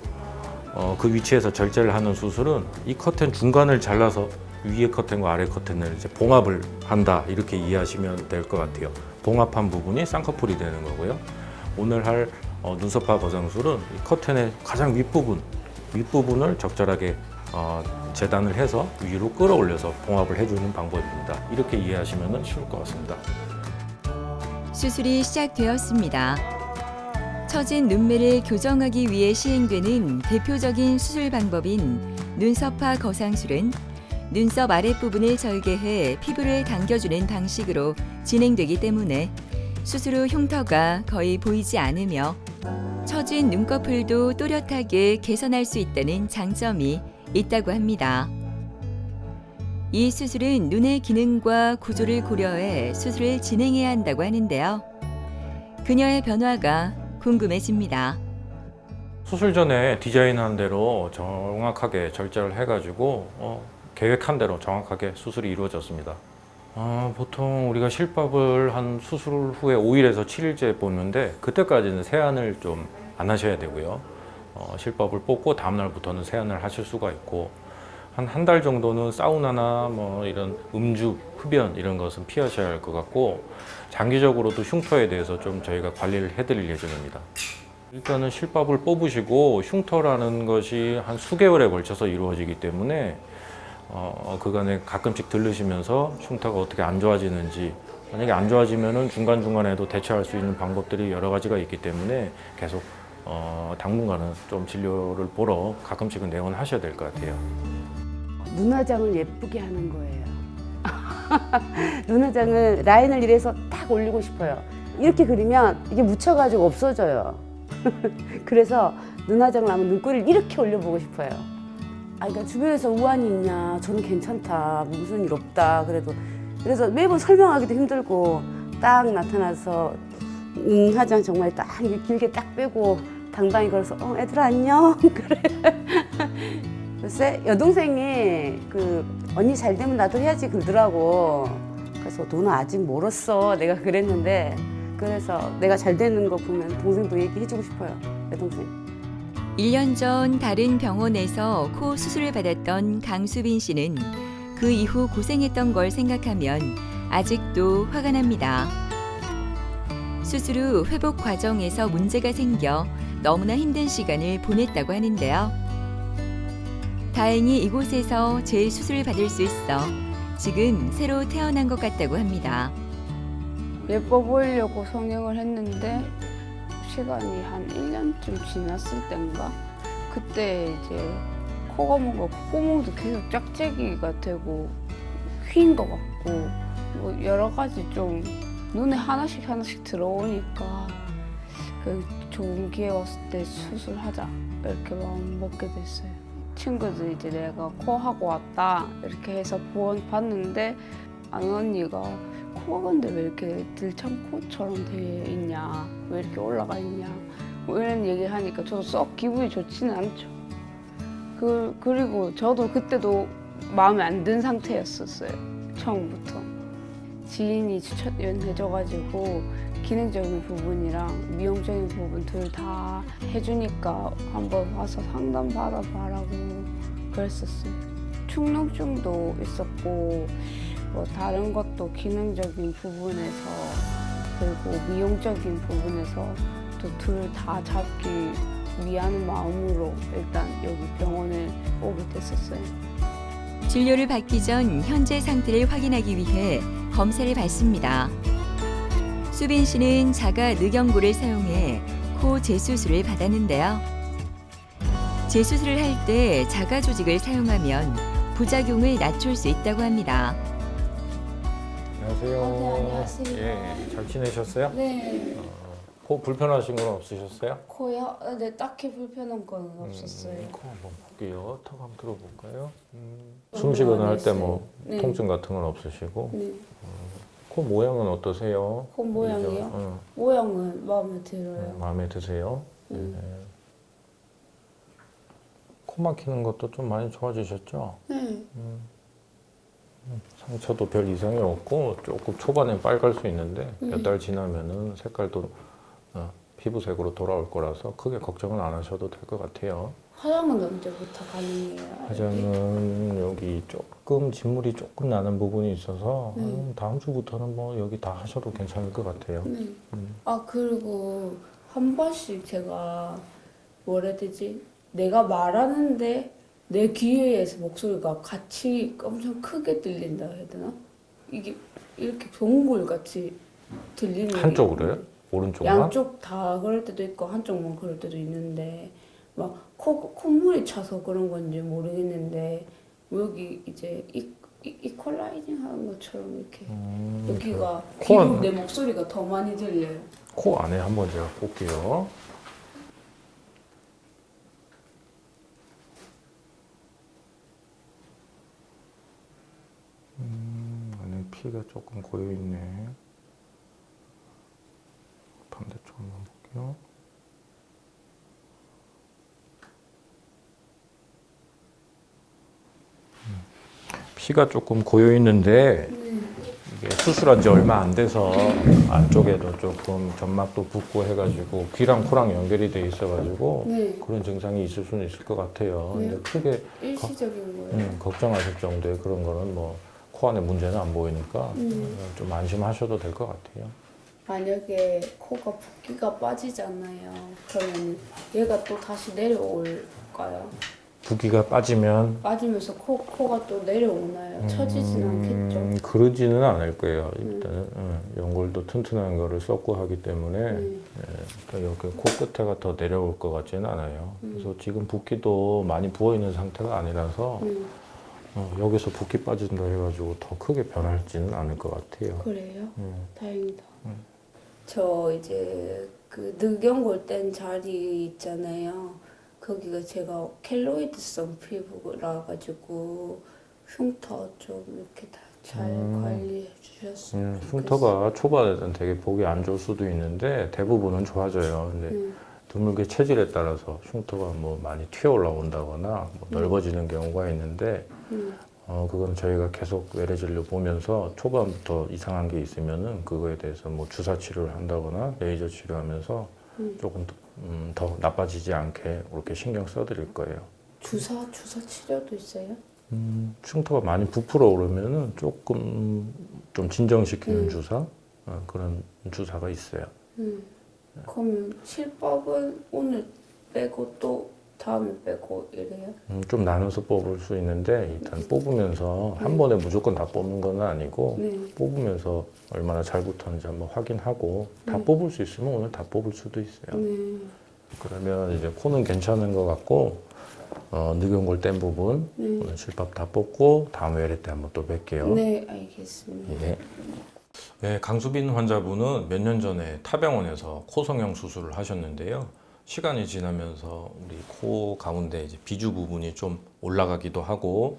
그 위치에서 절제를 하는 수술은 이 커튼 중간을 잘라서 위에 커튼과 아래 커튼을 이제 봉합을 한다 이렇게 이해하시면 될 것 같아요. 봉합한 부분이 쌍꺼풀이 되는 거고요. 오늘 할 눈썹화 거상술은 이 커튼의 가장 윗부분을 적절하게 재단을 해서 위로 끌어올려서 봉합을 해주는 방법입니다. 이렇게 이해하시면 쉬울 것 같습니다. 수술이 시작되었습니다. 처진 눈매를 교정하기 위해 시행되는 대표적인 수술 방법인 눈썹화 거상술은 눈썹 아랫부분을 절개해 피부를 당겨주는 방식으로 진행되기 때문에 수술 후 흉터가 거의 보이지 않으며 처진 눈꺼풀도 또렷하게 개선할 수 있다는 장점이 있다고 합니다. 이 수술은 눈의 기능과 구조를 고려해 수술을 진행해야 한다고 하는데요. 그녀의 변화가 궁금해집니다. 수술 전에 디자인한 대로 정확하게 절제를 해가지고 계획한 대로 정확하게 수술이 이루어졌습니다. 보통 우리가 실밥을 한 수술 후에 5일에서 7일째 뽑는데 그때까지는 세안을 좀 안 하셔야 되고요. 실밥을 뽑고 다음날부터는 세안을 하실 수가 있고 한 달 정도는 사우나나 뭐 이런 음주, 흡연 이런 것은 피하셔야 할 것 같고 장기적으로도 흉터에 대해서 좀 저희가 관리를 해드릴 예정입니다. 일단은 실밥을 뽑으시고 흉터라는 것이 한 수개월에 걸쳐서 이루어지기 때문에 그간에 가끔씩 들르시면서 흉터가 어떻게 안 좋아지는지 만약에 안 좋아지면은 중간중간에도 대처할 수 있는 방법들이 여러 가지가 있기 때문에 계속 당분간은 좀 진료를 보러 가끔씩은 내원하셔야 될 것 같아요. 눈화장을 예쁘게 하는 거예요. 눈화장을 라인을 이래서 딱 올리고 싶어요. 이렇게 그리면 이게 묻혀가지고 없어져요. 그래서 눈화장을 하면 눈꼬리를 이렇게 올려보고 싶어요. 그러니까 주변에서 우환이 있냐, 저는 괜찮다, 무슨 일 없다. 그래서 매번 설명하기도 힘들고 딱 나타나서 화장 정말 딱 길게 딱 빼고 당당히 걸어서 애들아 안녕. 그래. 글쎄 여동생이 언니 잘 되면 나도 해야지 그러더라고. 그래서 너는 아직 멀었어 내가 그랬는데, 그래서 내가 잘 되는 거 보면 동생도 얘기해주고 싶어요. 여동생. 1년 전 다른 병원에서 코 수술을 받았던 강수빈 씨는 그 이후 고생했던 걸 생각하면 아직도 화가 납니다. 수술 후 회복 과정에서 문제가 생겨 너무나 힘든 시간을 보냈다고 하는데요. 다행히 이곳에서 재수술을 받을 수 있어 지금 새로 태어난 것 같다고 합니다. 예뻐 보이려고 성형을 했는데 시간이 한 1년쯤 지났을 땐가 그때 이제 코가 뭔가 콧구멍도 계속 짝짝이가 되고 휜 것 같고 뭐 여러 가지 좀 눈에 하나씩 들어오니까 좋은 기회 왔을 때 수술하자 이렇게 마음 먹게 됐어요. 친구들 이제 내가 코 하고 왔다 이렇게 해서 보원 봤는데 아는 언니가 코가 근데 왜 이렇게 들창코처럼 돼 있냐, 왜 이렇게 올라가 있냐 뭐 이런 얘기를 하니까 저도 썩 기분이 좋지는 않죠. 그리고 저도 그때도 마음에 안 든 상태였었어요. 처음부터 지인이 추천해줘가지고 기능적인 부분이랑 미용적인 부분 둘 다 해주니까 한번 와서 상담 받아봐라고 그랬었어요. 축농증도 있었고 뭐 다른 것도 기능적인 부분에서 그리고 미용적인 부분에서 또 둘 다 잡기 위한 마음으로 일단 여기 병원에 오게 됐었어요. 진료를 받기 전 현재 상태를 확인하기 위해 검사를 받습니다. 수빈 씨는 자가 늑연고를 사용해 코 재수술을 받았는데요. 재수술을 할 때 자가 조직을 사용하면 부작용을 낮출 수 있다고 합니다. 안녕하세요. 네, 안녕하세요. 예, 잘 지내셨어요? 네. 코 불편하신 건 없으셨어요? 코요? 네, 딱히 불편한 건 없었어요. 코 한번 볼게요. 턱 한번 들어볼까요? 숨쉬거나 할 때 뭐 네. 통증 같은 건 없으시고. 네. 코 모양은 어떠세요? 코 모양이요? 응. 모양은 마음에 들어요. 마음에 드세요? 네. 코 막히는 것도 좀 많이 좋아지셨죠? 네. 상처도 별 이상이 없고 조금 초반에 빨갈 수 있는데 몇 달 지나면은 색깔도 피부색으로 돌아올 거라서 크게 걱정은 안 하셔도 될 것 같아요. 화장은 언제부터 가능해요? 화장은 여기 조금 진물이 조금 나는 부분이 있어서 다음 주부터는 뭐 여기 다 하셔도 괜찮을 것 같아요. 네. 아, 그리고 한 번씩 제가 뭐라 해야 되지? 내가 말하는데 내 귀에서 목소리가 같이 엄청 크게 들린다 해야 되나? 이게 이렇게 동굴같이 들리는 게 한쪽으로요? 있는데 오른쪽만? 양쪽 다 그럴 때도 있고 한쪽만 그럴 때도 있는데 막 콧물이 차서 그런 건지 모르겠는데 여기 이제 이퀄라이징 하는 것처럼 이렇게 여기가 귀로 코안- 내 목소리가 더 많이 들려요. 코 안에 한번 제가 볼게요. 안에 피가 조금 고여 있네. 반대쪽 한번 볼게요. 피가 조금 고여 있는데 이게 수술한 지 얼마 안 돼서 안쪽에도 조금 점막도 붓고 해가지고 귀랑 코랑 연결이 돼 있어가지고 네. 그런 증상이 있을 수는 있을 것 같아요. 네. 근데 크게 일시적인 거예요. 걱정하실 정도의 그런 거는 뭐 코 안에 문제는 안 보이니까 좀 안심하셔도 될 것 같아요. 만약에 코가 붓기가 빠지잖아요. 그러면 얘가 또 다시 내려올까요? 붓기가 빠지면 빠지면서 코가 또 내려오나요? 처지진 않겠죠? 그러지는 않을 거예요. 일단은 연골도 튼튼한 거를 썼고 하기 때문에 이렇게 코 끝에가 더 내려올 것 같지는 않아요. 그래서 지금 붓기도 많이 부어 있는 상태가 아니라서 여기서 붓기 빠진다 해가지고 더 크게 변할지는 않을 것 같아요. 그래요? 다행이다. 저 이제 그 늑연골 뗀 자리 있잖아요. 거기가 제가 켈로이드성 피부라 가지고 흉터 좀 이렇게 다 잘 관리해 주셨으면 좋겠어요. 흉터가 초반에는 되게 보기 안 좋을 수도 있는데 대부분은 좋아져요. 근데 드물게 체질에 따라서 흉터가 뭐 많이 튀어 올라온다거나 뭐 넓어지는 경우가 있는데 그건 저희가 계속 외래진료 보면서 초반부터 이상한 게 있으면은 그거에 대해서 뭐 주사 치료를 한다거나 레이저 치료하면서 조금 더 나빠지지 않게 그렇게 신경 써드릴 거예요. 주사 치료도 있어요? 흉터가 많이 부풀어 오르면은 조금 좀 진정시키는 주사 그런 주사가 있어요. 그러면 실밥은 오늘 빼고 또 다음에 빼고 이래요? 좀 나눠서 뽑을 수 있는데 일단 뽑으면서 한 번에 무조건 다 뽑는 건 아니고 네. 뽑으면서 얼마나 잘 붙었는지 한번 확인하고 다 뽑을 수 있으면 오늘 다 뽑을 수도 있어요. 네. 그러면 이제 코는 괜찮은 것 같고 늑연골 뗀 부분 오늘 실밥 다 뽑고 다음 외래 때 한번 또 뵐게요. 네, 알겠습니다. 예. 네, 강수빈 환자분은 몇 년 전에 타병원에서 코 성형 수술을 하셨는데요. 시간이 지나면서 우리 코 가운데 이제 비주 부분이 좀 올라가기도 하고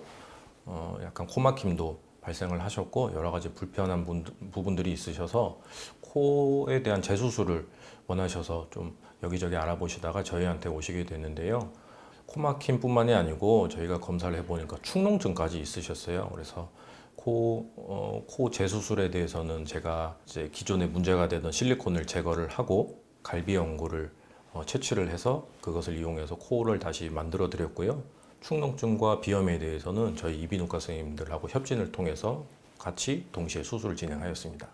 약간 코 막힘도 발생을 하셨고 여러 가지 불편한 부분들이 있으셔서 코에 대한 재수술을 원하셔서 좀 여기저기 알아보시다가 저희한테 오시게 됐는데요. 코 막힘뿐만이 아니고 저희가 검사를 해보니까 축농증까지 있으셨어요. 그래서 코 재수술에 대해서는 제가 이제 기존에 문제가 되던 실리콘을 제거를 하고 갈비 연고를 채취를 해서 그것을 이용해서 코를 다시 만들어 드렸고요. 축농증과 비염에 대해서는 저희 이비인후과 선생님들하고 협진을 통해서 같이 동시에 수술을 진행하였습니다.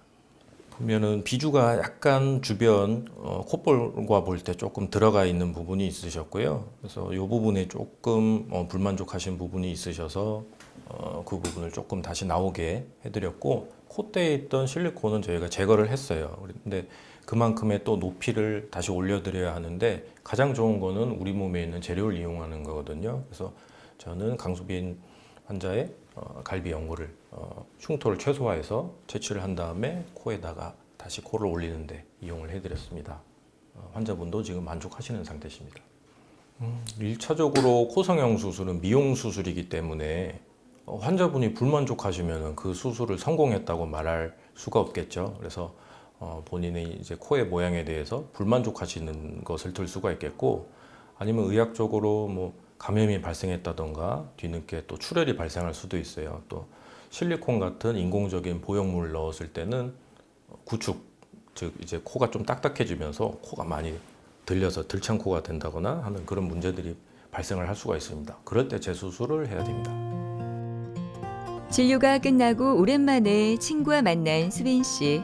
보면은 비주가 약간 주변 콧볼과 볼 때 조금 들어가 있는 부분이 있으셨고요. 그래서 이 부분에 조금 불만족하신 부분이 있으셔서 그 부분을 조금 다시 나오게 해드렸고 콧대에 있던 실리콘은 저희가 제거를 했어요. 근데 그만큼의 또 높이를 다시 올려드려야 하는데 가장 좋은 거는 우리 몸에 있는 재료를 이용하는 거거든요. 그래서 저는 강수빈 환자의 갈비 연고를 흉터를 최소화해서 채취를 한 다음에 코에다가 다시 코를 올리는데 이용을 해드렸습니다. 환자분도 지금 만족하시는 상태십니다. 1차적으로 코 성형 수술은 미용 수술이기 때문에 환자분이 불만족하시면 그 수술을 성공했다고 말할 수가 없겠죠. 그래서 본인의 이제 코의 모양에 대해서 불만족하시는 것을 들 수가 있겠고 아니면 의학적으로 뭐 감염이 발생했다던가 뒤늦게 또 출혈이 발생할 수도 있어요. 또 실리콘 같은 인공적인 보형물을 넣었을 때는 구축, 즉 이제 코가 좀 딱딱해지면서 코가 많이 들려서 들창코가 된다거나 하는 그런 문제들이 발생을 할 수가 있습니다. 그럴 때 재수술을 해야 됩니다. 진료가 끝나고 오랜만에 친구와 만난 수빈 씨.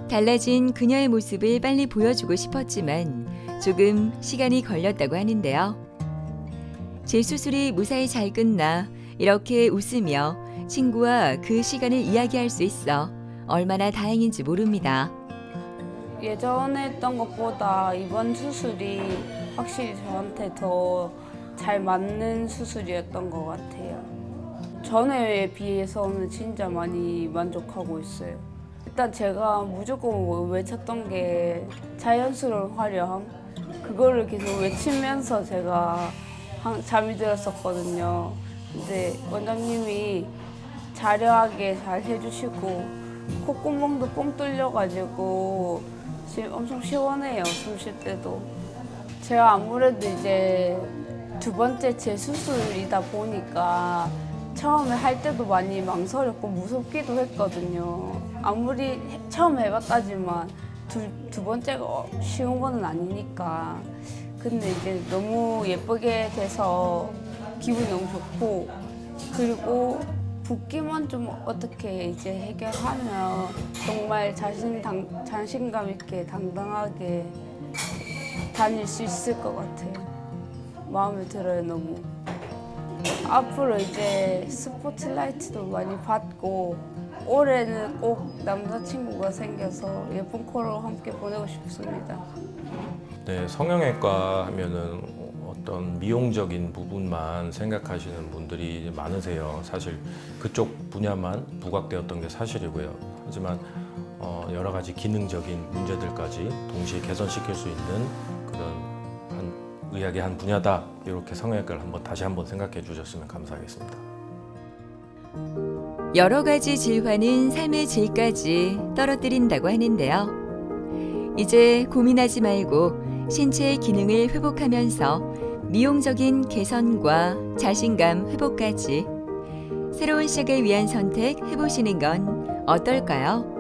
달라진 그녀의 모습을 빨리 보여주고 싶었지만 조금 시간이 걸렸다고 하는데요. 제 수술이 무사히 잘 끝나 이렇게 웃으며 친구와 그 시간을 이야기할 수 있어 얼마나 다행인지 모릅니다. 예전에 했던 것보다 이번 수술이 확실히 저한테 더 잘 맞는 수술이었던 것 같아요. 전에에 비해서는 진짜 많이 만족하고 있어요. 일단 제가 무조건 외쳤던 게 자연스러운 화려함, 그거를 계속 외치면서 제가 잠이 들었었거든요. 근데 원장님이 자려하게 잘 해주시고 콧구멍도 뻥 뚫려가지고 지금 엄청 시원해요, 숨 쉴 때도. 제가 아무래도 이제 두 번째 재수술이다 보니까 처음에 할 때도 많이 망설였고 무섭기도 했거든요. 아무리 처음 해봤다지만 두 번째가 쉬운 거는 아니니까. 근데 이제 너무 예쁘게 돼서 기분이 너무 좋고, 그리고 붓기만 좀 어떻게 이제 해결하면 정말 자신감 있게 당당하게 다닐 수 있을 것 같아요. 마음에 들어요, 너무. 앞으로 이제 스포트라이트도 많이 받고 올해는 꼭 남자친구가 생겨서 예쁜 코로 함께 보내고 싶습니다. 네, 성형외과 하면은 어떤 미용적인 부분만 생각하시는 분들이 많으세요. 사실 그쪽 분야만 부각되었던 게 사실이고요. 하지만 여러 가지 기능적인 문제들까지 동시에 개선시킬 수 있는 그런 의학의 한 분야다. 이렇게 성형외과를 다시 한번 생각해 주셨으면 감사하겠습니다. 여러 가지 질환은 삶의 질까지 떨어뜨린다고 하는데요. 이제 고민하지 말고 신체의 기능을 회복하면서 미용적인 개선과 자신감 회복까지 새로운 시작을 위한 선택 해보시는 건 어떨까요?